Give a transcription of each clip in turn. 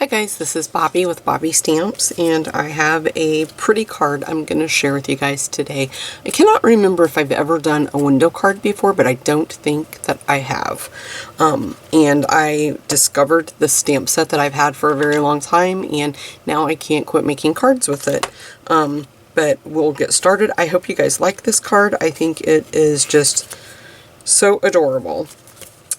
Hi guys, this is Bobby with Bobby Stamps, and I have a pretty card I'm going to share with you guys today. I cannot remember if I've ever done a window card before, but I don't think that I have. And I discovered the stamp set that I've had for a very long time, and now I can't quit making cards with it. But we'll get started. I hope you guys like this card. I think it is just so adorable.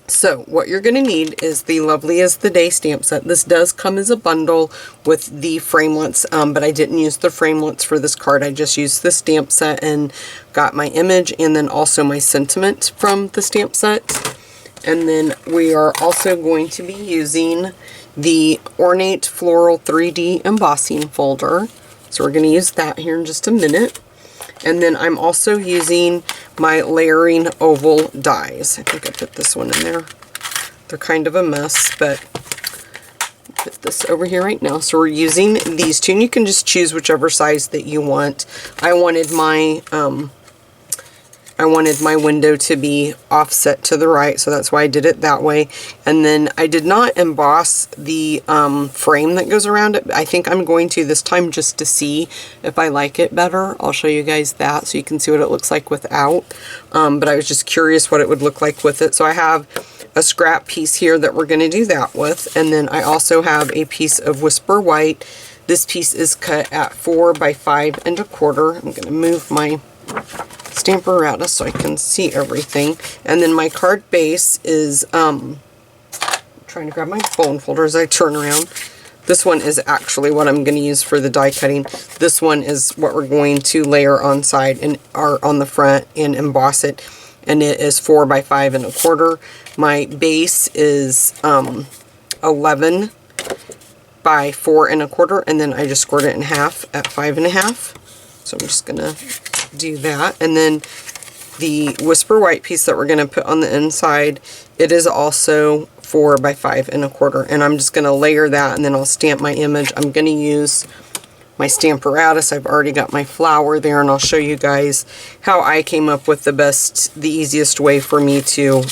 So what you're going to need is the Lovely as the Day stamp set. This does come as a bundle with the framelits, but I didn't use the framelits for this card. I just used the stamp set and got my image and then also my sentiment from the stamp set. And then we are also going to be using the Ornate Floral 3D Embossing Folder. So we're going to use that here in just a minute. And then I'm also using my layering oval dies. I think I put this one in there. They're kind of a mess, but I'll put this over here right now. So we're using these two, and you can just choose whichever size that you want. I wanted my window to be offset to the right, so that's why I did it that way. And then I did not emboss the frame that goes around it. I think I'm going to this time just to see if I like it better. I'll show you guys that so you can see what it looks like without. But I was just curious what it would look like with it. So I have a scrap piece here that we're going to do that with. And then I also have a piece of Whisper White. This piece is cut at 4 by 5 1/4. I'm going to move my Stampin' so I can see everything. And then my card base is I'm trying to grab my bone folder as I turn around. This one is actually what I'm going to use for the die cutting. This one is what we're going to layer on side and on the front and emboss it, and it is 4 by 5 1/4. My base is 11 by 4 1/4, and then I just scored it in half at 5 1/2. So I'm just gonna do that. And then the Whisper White piece that we're going to put on the inside, it is also 4 by 5 1/4, and I'm just going to layer that, and then I'll stamp my image. I'm going to use my Stampin'. I've already got my flower there, and I'll show you guys how I came up with the easiest way for me to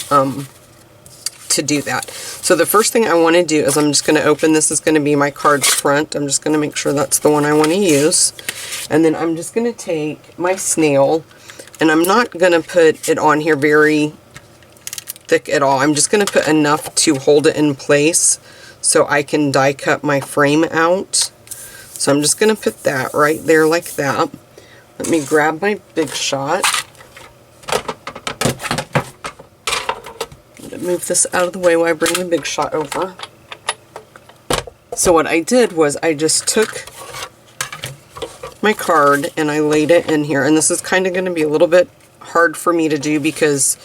do that. So the first thing I want to do is I'm just going to open, this is going to be my card's front. I'm just going to make sure that's the one I want to use. And then I'm just going to take my snail, and I'm not going to put it on here very thick at all. I'm just going to put enough to hold it in place so I can die cut my frame out. So I'm just going to put that right there like that. Let me grab my Big Shot. Move this out of the way while I bring the Big Shot over. So what I did was I just took my card and I laid it in here, and this is kind of going to be a little bit hard for me to do because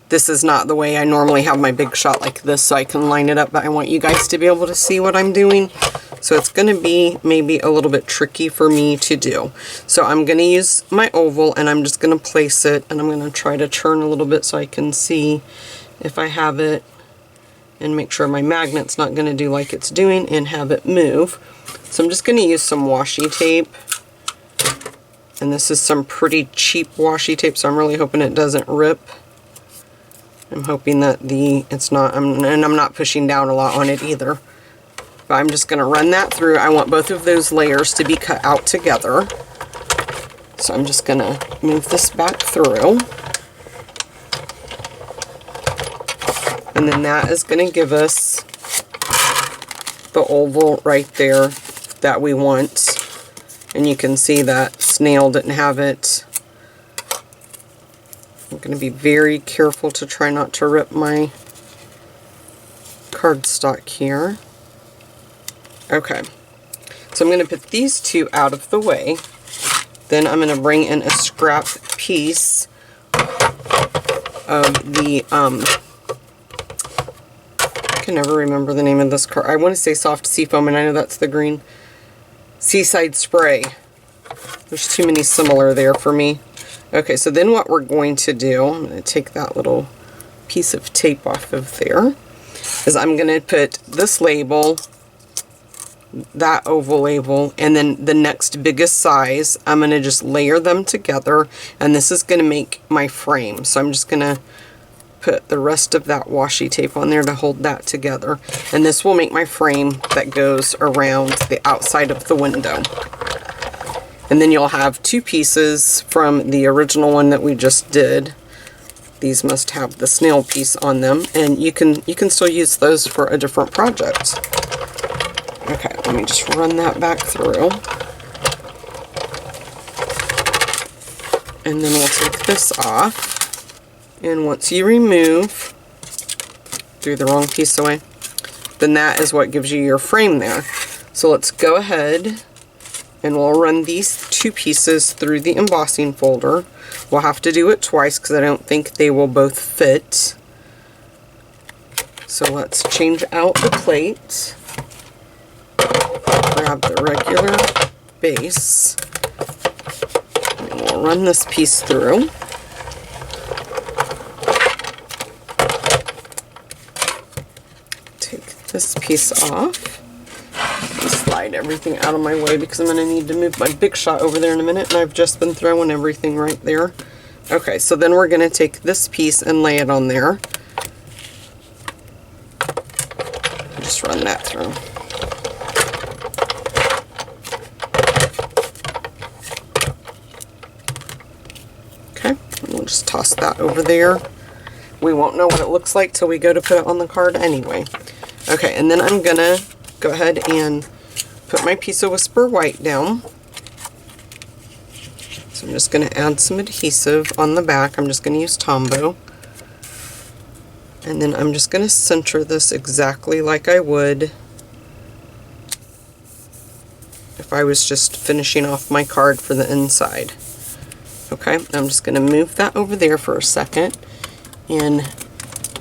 this is not the way I normally have my Big Shot like this, so I can line it up, but I want you guys to be able to see what I'm doing. So it's going to be maybe a little bit tricky for me to do. So I'm going to use my oval, and I'm just going to place it, and I'm going to try to turn a little bit so I can see if I have it, and make sure my magnet's not going to do like it's doing and have it move. So I'm just going to use some washi tape, and this is some pretty cheap washi tape, so I'm really hoping it doesn't rip. I'm hoping that it's not, and I'm not pushing down a lot on it either. But I'm just going to run that through. I want both of those layers to be cut out together. So I'm just going to move this back through. And then that is going to give us the oval right there that we want. And you can see that snail didn't have it. I'm going to be very careful to try not to rip my cardstock here. Okay, so I'm going to put these two out of the way. Then I'm going to bring in a scrap piece of the I can never remember the name of this card. I want to say Soft Seafoam, and I know that's the green. Seaside Spray. There's too many similar there for me. Okay, so then what we're going to do, I'm going to take that little piece of tape off of there, is I'm going to put this label, that oval label, and then the next biggest size. I'm going to just layer them together, and this is going to make my frame. So I'm just going to put the rest of that washi tape on there to hold that together. And this will make my frame that goes around the outside of the window. And then you'll have two pieces from the original one that we just did. These must have the snail piece on them, and you can still use those for a different project. Okay, let me just run that back through. And then we'll take this off. And once you remove, threw the wrong piece away, then that is what gives you your frame there. So let's go ahead and we'll run these two pieces through the embossing folder. We'll have to do it twice because I don't think they will both fit. So let's change out the plate. Grab the regular base. And we'll run this piece through. Take this piece off. Slide everything out of my way because I'm going to need to move my big shot over there in a minute, and I've just been throwing everything right there. Okay, so then we're going to take this piece and lay it on there. Just run that through. Okay, and we'll just toss that over there. We won't know what it looks like till we go to put it on the card anyway. Okay, and then I'm going to go ahead and put my piece of Whisper White down. So I'm just going to add some adhesive on the back. I'm just going to use Tombow. And then I'm just going to center this exactly like I would if I was just finishing off my card for the inside. Okay, I'm just going to move that over there for a second. And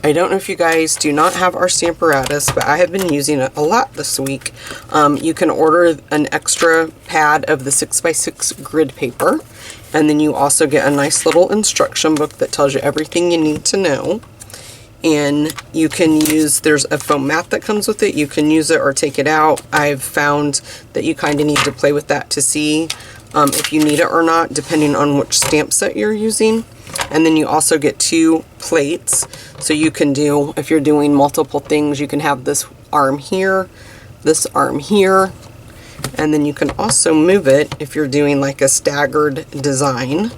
I don't know if you guys do not have our Stamparatus, but I have been using it a lot this week. You can order an extra pad of the 6x6 grid paper, and then you also get a nice little instruction book that tells you everything you need to know. And you can use, there's a foam mat that comes with it. You can use it or take it out. I've found that you kind of need to play with that to see if you need it or not, depending on which stamp set you're using. And then you also get two plates, so you can do, if you're doing multiple things, you can have this arm here, and then you can also move it if you're doing like a staggered design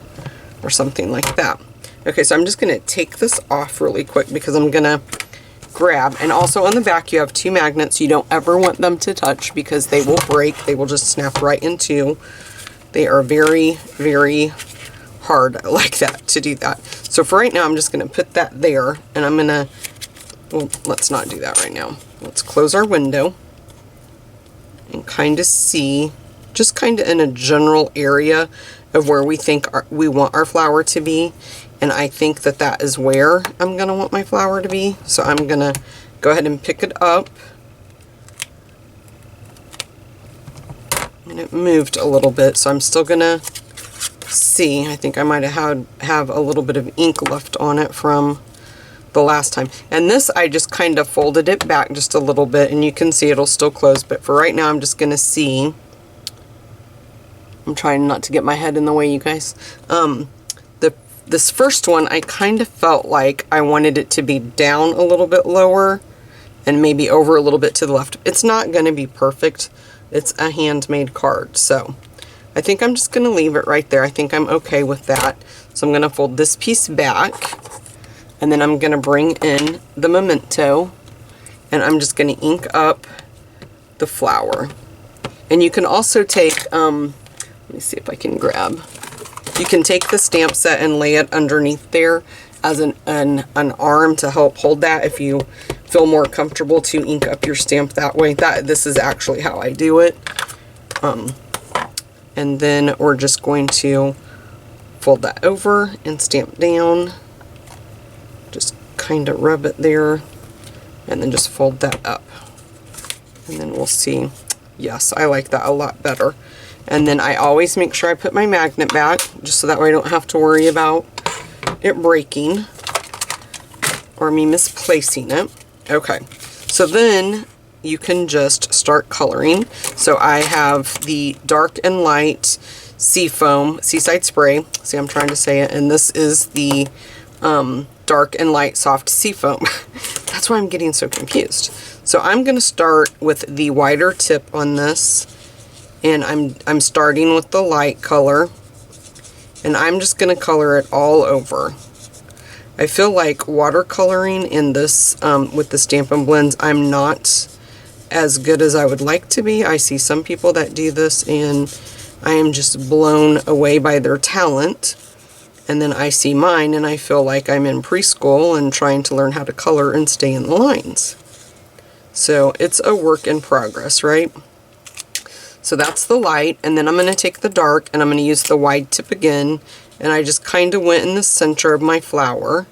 or something like that. Okay, so I'm just going to take this off really quick because I'm going to grab, and also on the back you have two magnets. You don't ever want them to touch because they will break. They will just snap right in two. They are very, very hard like that to do that. So for right now I'm just going to put that there, and I'm going to, well, let's not do that right now. Let's close our window and kind of see, just kind of in a general area of where we think we want our flower to be. And I think that that is where I'm going to want my flower to be. So I'm going to go ahead and pick it up. And it moved a little bit, so I'm still going to see. I think I might have a little bit of ink left on it from the last time. And this, I just kind of folded it back just a little bit, and you can see it'll still close. But for right now, I'm just going to see. I'm trying not to get my head in the way, you guys. This first one, I kind of felt like I wanted it to be down a little bit lower and maybe over a little bit to the left. It's not going to be perfect. It's a handmade card, so I think I'm just going to leave it right there. I think I'm okay with that. So I'm going to fold this piece back, and then I'm going to bring in the memento, and I'm just going to ink up the flower. And you can also take, let me see if I can grab. You can take the stamp set and lay it underneath there as an arm to help hold that if you feel more comfortable to ink up your stamp that way. This is actually how I do it. And then we're just going to fold that over and stamp down. Just kind of rub it there and then just fold that up. And then we'll see. Yes, I like that a lot better. And then I always make sure I put my magnet back, just so that way I don't have to worry about it breaking or me misplacing it. Okay, so then you can just start coloring. So I have the dark and light Seaside Spray. See, I'm trying to say it. And this is the dark and light soft seafoam. That's why I'm getting so confused. So I'm going to start with the wider tip on this, and I'm starting with the light color, and I'm just going to color it all over. I feel like watercoloring in this with the Stampin' Blends, I'm not as good as I would like to be. I see some people that do this and I am just blown away by their talent. And then I see mine and I feel like I'm in preschool and trying to learn how to color and stay in the lines. So it's a work in progress, right? So that's the light, and then I'm going to take the dark and I'm going to use the wide tip again, and I just kind of went in the center of my flower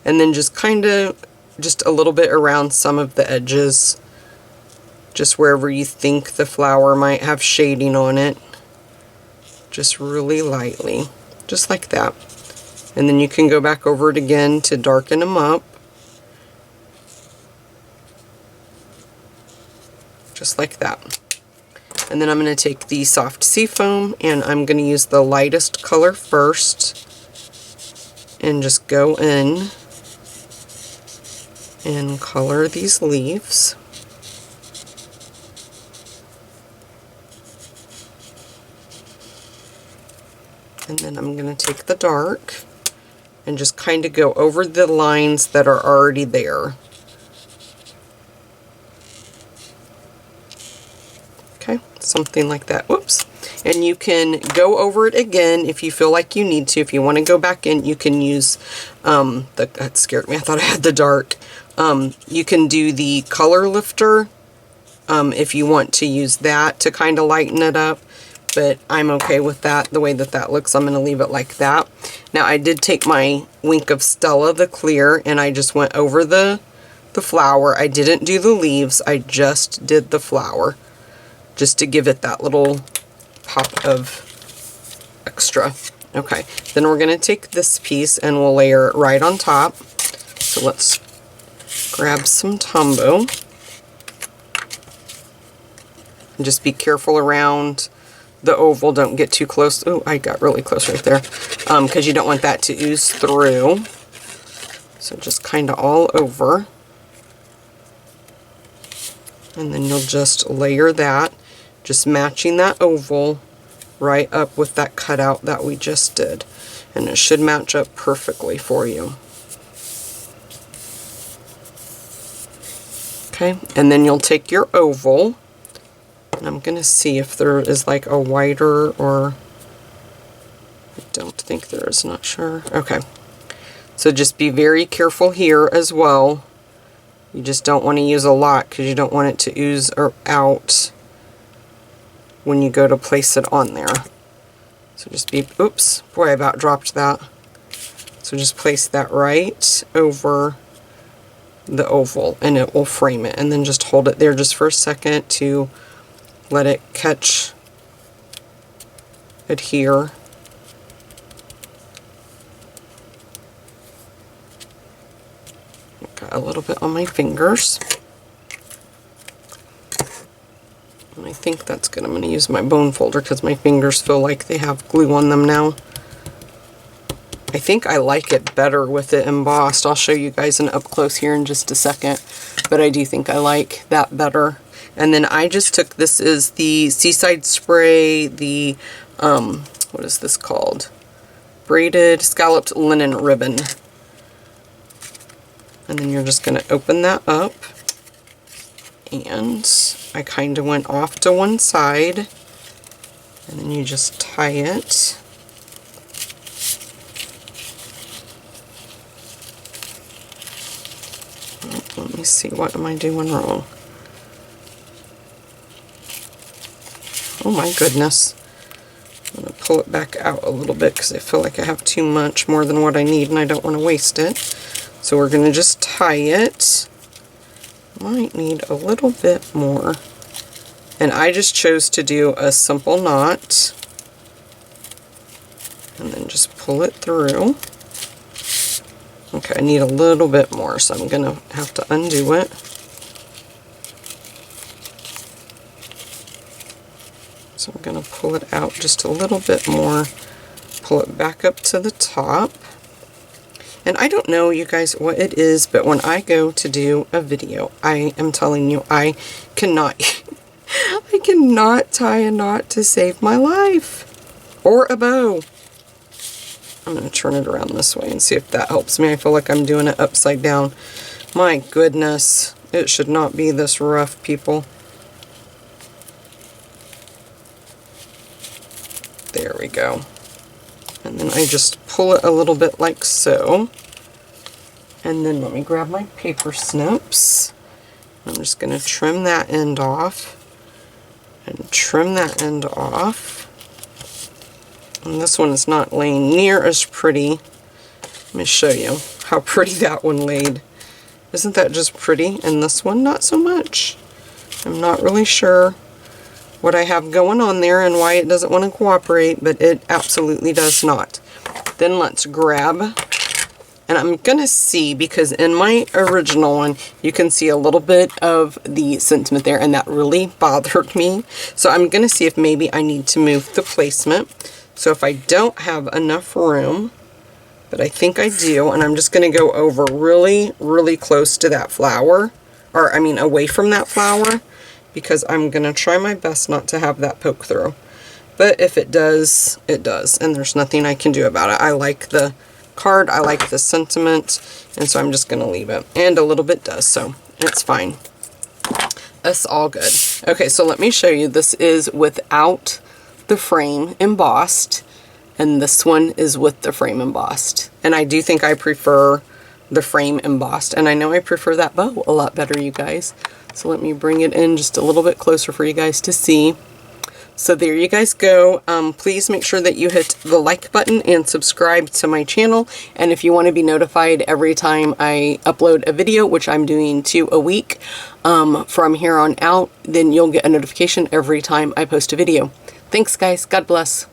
and then just kind of just a little bit around some of the edges, just wherever you think the flower might have shading on it, just really lightly, just like that. And then you can go back over it again to darken them up, just like that. And then I'm going to take the soft seafoam and I'm going to use the lightest color first and just go in and color these leaves. And then I'm going to take the dark and just kind of go over the lines that are already there. Okay, something like that. Whoops. And you can go over it again if you feel like you need to. If you want to go back in, you can use, that scared me. I thought I had the dark. You can do the color lifter if you want to use that to kind of lighten it up. But I'm okay with that, the way that that looks. I'm going to leave it like that. Now I did take my Wink of Stella, the clear, and I just went over the flower. I didn't do the leaves, I just did the flower, just to give it that little pop of extra. Okay, then we're going to take this piece and we'll layer it right on top. So let's grab some Tombow. And just be careful around the oval, don't get too close. Oh, I got really close right there. Because you don't want that to ooze through. So just kind of all over. And then you'll just layer that, just matching that oval right up with that cutout that we just did. And it should match up perfectly for you. Okay, and then you'll take your oval, and I'm going to see if there is like a wider, or I don't think there is, not sure. Okay, so just be very careful here as well. You just don't want to use a lot because you don't want it to ooze or out when you go to place it on there. So just be, oops, boy, I about dropped that. So just place that right over the oval and it will frame it, and then just hold it there just for a second to let it catch, adhere. Got a little bit on my fingers. And I think that's good. I'm going to use my bone folder because my fingers feel like they have glue on them now. I think I like it better with it embossed. I'll show you guys an up close here in just a second, but I do think I like that better. And then I just took, this is the Seaside Spray, the, what is this called? Braided Scalloped Linen Ribbon. And then you're just going to open that up. And I kind of went off to one side. And then you just tie it. Let me see, what am I doing wrong? Oh my goodness. I'm going to pull it back out a little bit because I feel like I have too much, more than what I need, and I don't want to waste it. So we're going to just tie it. Might need a little bit more. And I just chose to do a simple knot. And then just pull it through. Okay, I need a little bit more, so I'm going to have to undo it. So I'm going to pull it out just a little bit more, pull it back up to the top. And I don't know, you guys, what it is, but when I go to do a video, I am telling you, I cannot, I cannot tie a knot to save my life. Or a bow. I'm going to turn it around this way and see if that helps me. I feel like I'm doing it upside down. My goodness, it should not be this rough, people. There we go. And then I just pull it a little bit like so. And then let me grab my paper snips. I'm just going to trim that end off. And trim that end off. And this one is not laying near as pretty. Let me show you how pretty that one laid. Isn't that just pretty? And this one, not so much. I'm not really sure what I have going on there and why it doesn't want to cooperate, but it absolutely does not. Then let's grab, and I'm going to see, because in my original one, you can see a little bit of the sentiment there, and that really bothered me. So I'm going to see if maybe I need to move the placement. So if I don't have enough room, but I think I do, and I'm just going to go over really, really close to that flower, or I mean away from that flower, because I'm going to try my best not to have that poke through. But if it does, it does, and there's nothing I can do about it. I like the card, I like the sentiment, and so I'm just going to leave it. And a little bit does, so it's fine. It's all good. Okay, so let me show you. This is without the frame embossed, and this one is with the frame embossed. And I do think I prefer the frame embossed, and I know I prefer that bow a lot better, you guys. So let me bring it in just a little bit closer for you guys to see. So there you guys go. Please make sure that you hit the like button and subscribe to my channel. And if you want to be notified every time I upload a video, which I'm doing 2 a week from here on out, then you'll get a notification every time I post a video. Thanks, guys. God bless.